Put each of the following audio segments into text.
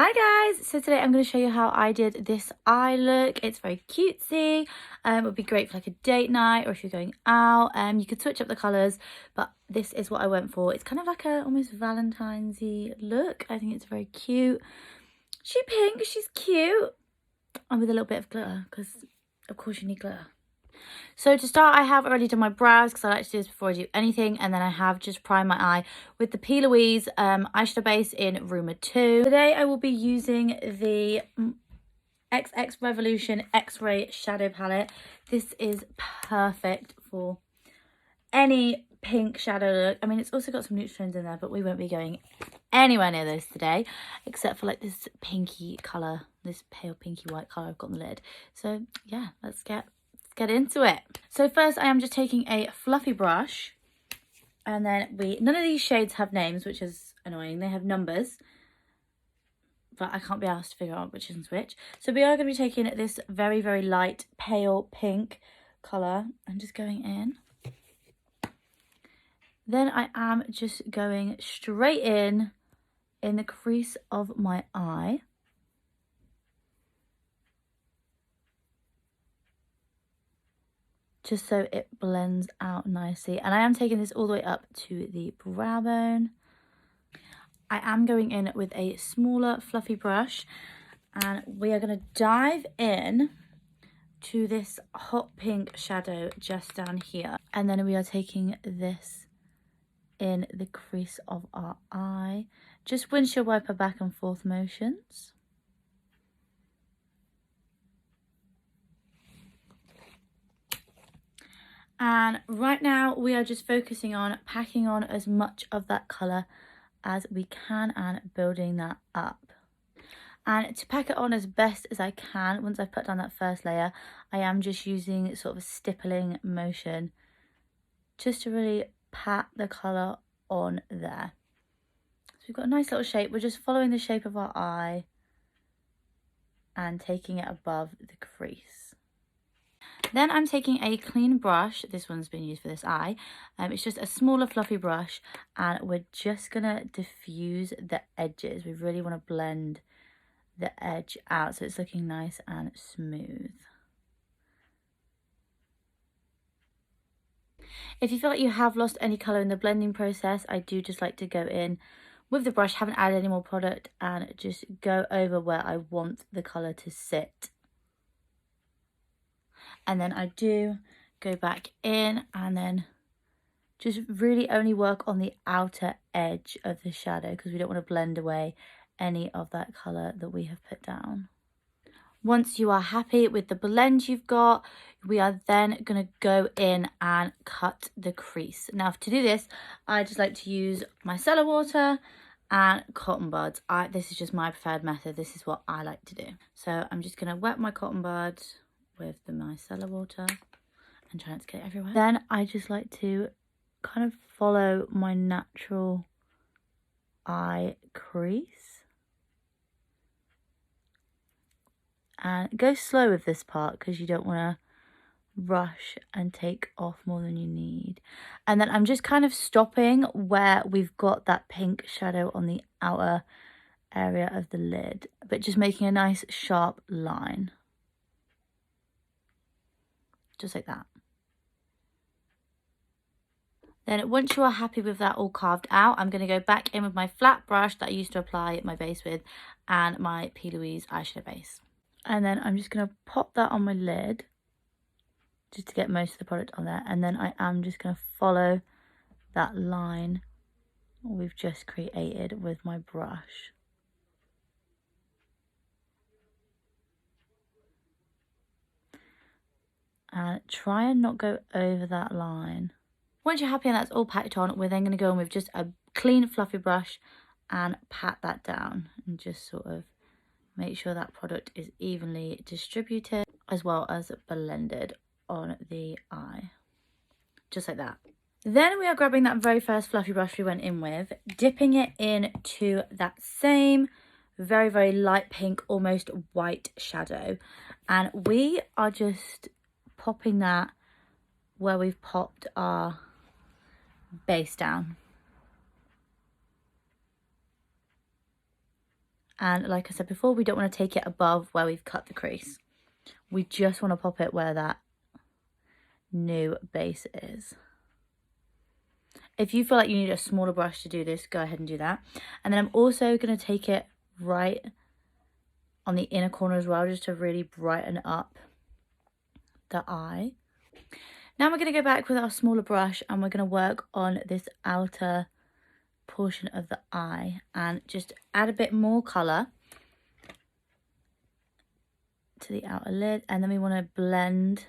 Hi guys, so today I'm going to show you how I did this eye look. It's very cutesy. It would be great for like a date night or if you're going out. You could switch up the colours, but this is what I went for. It's kind of like a almost Valentine's-y look. I think it's very cute. She's pink, she's cute. And with a little bit of glitter, because of course you need glitter. So to start, I have already done my brows because I like to do this before I do anything. And then I have just primed my eye with the P. Louise eyeshadow base in Rumour 2. Today I will be using the XX Revolution X-Ray Shadow Palette. This is perfect for any pink shadow look. I mean, it's also got some neutral tones in there, but we won't be going anywhere near those today, except for like this pinky colour, this pale pinky white colour I've got on the lid. So yeah, let's get into it. So first I am just taking a fluffy brush, and then none of these shades have names, which is annoying. They have numbers, but I can't be asked to figure out which is which. So we are going to be taking this very, very light pale pink colour and just going in. Then I am just going straight in the crease of my eye. Just so it blends out nicely. And I am taking this all the way up to the brow bone. I am going in with a smaller fluffy brush, and we are going to dive in to this hot pink shadow just down here. And then we are taking this in the crease of our eye. Just windshield wiper back and forth motions. And right now we are just focusing on packing on as much of that colour as we can and building that up. And to pack it on as best as I can, once I've put down that first layer, I am just using sort of a stippling motion just to really pat the colour on there. So we've got a nice little shape. We're just following the shape of our eye and taking it above the crease. Then I'm taking a clean brush. This one's been used for this eye. It's just a smaller fluffy brush, and we're just gonna diffuse the edges. We really want to blend the edge out so it's looking nice and smooth. If you feel like you have lost any colour in the blending process, I do just like to go in with the brush, haven't added any more product, and just go over where I want the colour to sit. And then I do go back in and then just really only work on the outer edge of the shadow because we don't want to blend away any of that colour that we have put down. Once you are happy with the blend you've got, we are then going to go in and cut the crease. Now to do this, I just like to use micellar water and cotton buds. This is just my preferred method. This is what I like to do. So I'm just going to wet my cotton buds with the micellar water and try not to get it everywhere. Then I just like to kind of follow my natural eye crease. And go slow with this part because you don't want to rush and take off more than you need. And then I'm just kind of stopping where we've got that pink shadow on the outer area of the lid, but just making a nice sharp line. Just like that. Then once you are happy with that all carved out, I'm going to go back in with my flat brush that I used to apply my base with and my P. Louise eyeshadow base. And then I'm just going to pop that on my lid just to get most of the product on there. And then I am just going to follow that line we've just created with my brush. And try and not go over that line. Once you're happy and that's all packed on, we're then going to go in with just a clean fluffy brush and pat that down and just sort of make sure that product is evenly distributed as well as blended on the eye. Just like that. Then we are grabbing that very first fluffy brush we went in with, dipping it into that same very, very light pink, almost white shadow. And we are just popping that where we've popped our base down. And like I said before, we don't want to take it above where we've cut the crease. We just want to pop it where that new base is. If you feel like you need a smaller brush to do this, go ahead and do that. And then I'm also going to take it right on the inner corner as well, just to really brighten up the eye. Now we're going to go back with our smaller brush and we're going to work on this outer portion of the eye and just add a bit more colour to the outer lid. And then we want to blend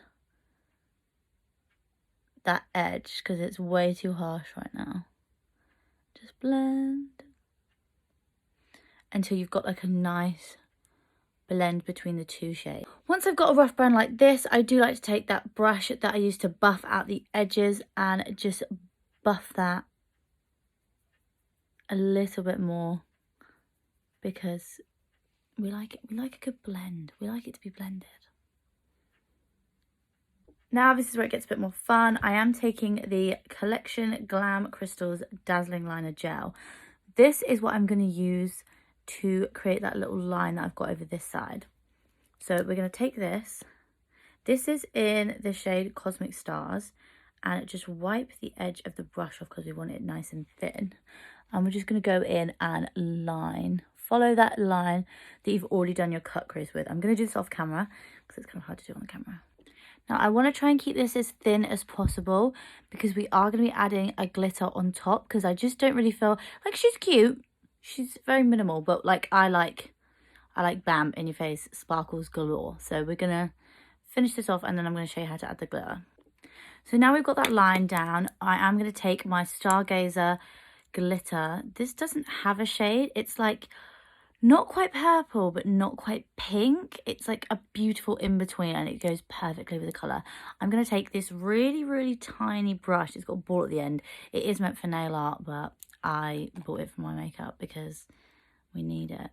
that edge because it's way too harsh right now. Just blend until you've got like a nice blend between the two shades. Once I've got a rough brown like this, I do like to take that brush that I used to buff out the edges and just buff that a little bit more because we like a good blend. We like it to be blended. Now this is where it gets a bit more fun. I am taking the Collection Glam Crystals Dazzling Liner Gel. This is what I'm going to use to create that little line that I've got over this side. So we're going to take this. This is in the shade Cosmic Stars, and just wipe the edge of the brush off because we want it nice and thin. And we're just going to go in and line. Follow that line that you've already done your cut crease with. I'm going to do this off camera because it's kind of hard to do on the camera. Now I want to try and keep this as thin as possible because we are going to be adding a glitter on top because I just don't really feel like she's cute. She's very minimal, but like I like bam in your face, sparkles galore. So we're going to finish this off and then I'm going to show you how to add the glitter. So now we've got that line down, I am going to take my Stargazer glitter. This doesn't have a shade. It's like not quite purple, but not quite pink. It's like a beautiful in-between and it goes perfectly with the colour. I'm going to take this really, really tiny brush. It's got a ball at the end. It is meant for nail art, but I bought it for my makeup because we need it.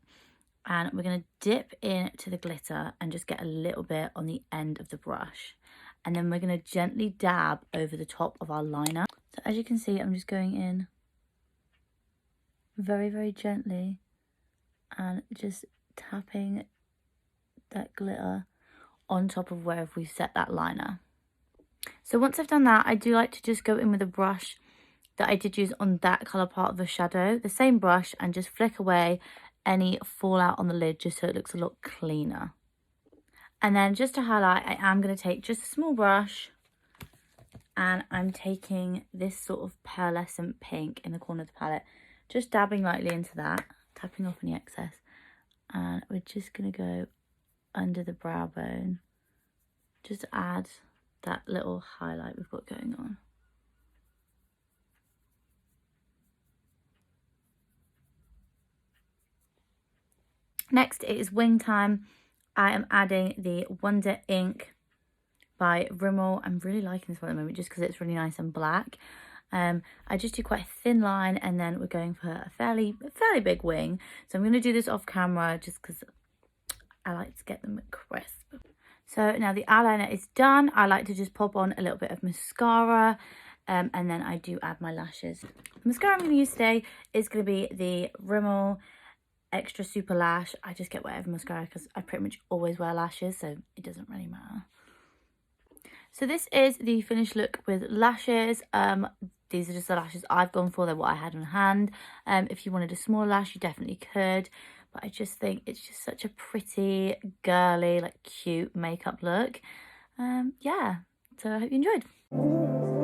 And we're going to dip into the glitter and just get a little bit on the end of the brush. And then we're going to gently dab over the top of our liner. So as you can see, I'm just going in very, very gently and just tapping that glitter on top of where we've set that liner. So once I've done that, I do like to just go in with a brush that I did use on that colour part of the shadow, the same brush, and just flick away any fallout on the lid just so it looks a lot cleaner. And then just to highlight, I am going to take just a small brush and I'm taking this sort of pearlescent pink in the corner of the palette, just dabbing lightly into that, tapping off any excess, and we're just going to go under the brow bone just to add that little highlight we've got going on. Next, it is wing time. I am adding the Wonder Ink by Rimmel. I'm really liking this one at the moment just because it's really nice and black. I just do quite a thin line and then we're going for a fairly big wing. So I'm going to do this off camera just because I like to get them crisp. So now the eyeliner is done. I like to just pop on a little bit of mascara and then I do add my lashes. The mascara I'm going to use today is going to be the Rimmel Extra Super Lash. I just get whatever mascara because I pretty much always wear lashes, so it doesn't really matter. So this is the finished look with lashes. These are just the lashes I've gone for. They're what I had on hand. If you wanted a small lash, you definitely could. But I just think it's just such a pretty, girly, like cute makeup look. Yeah, so I hope you enjoyed.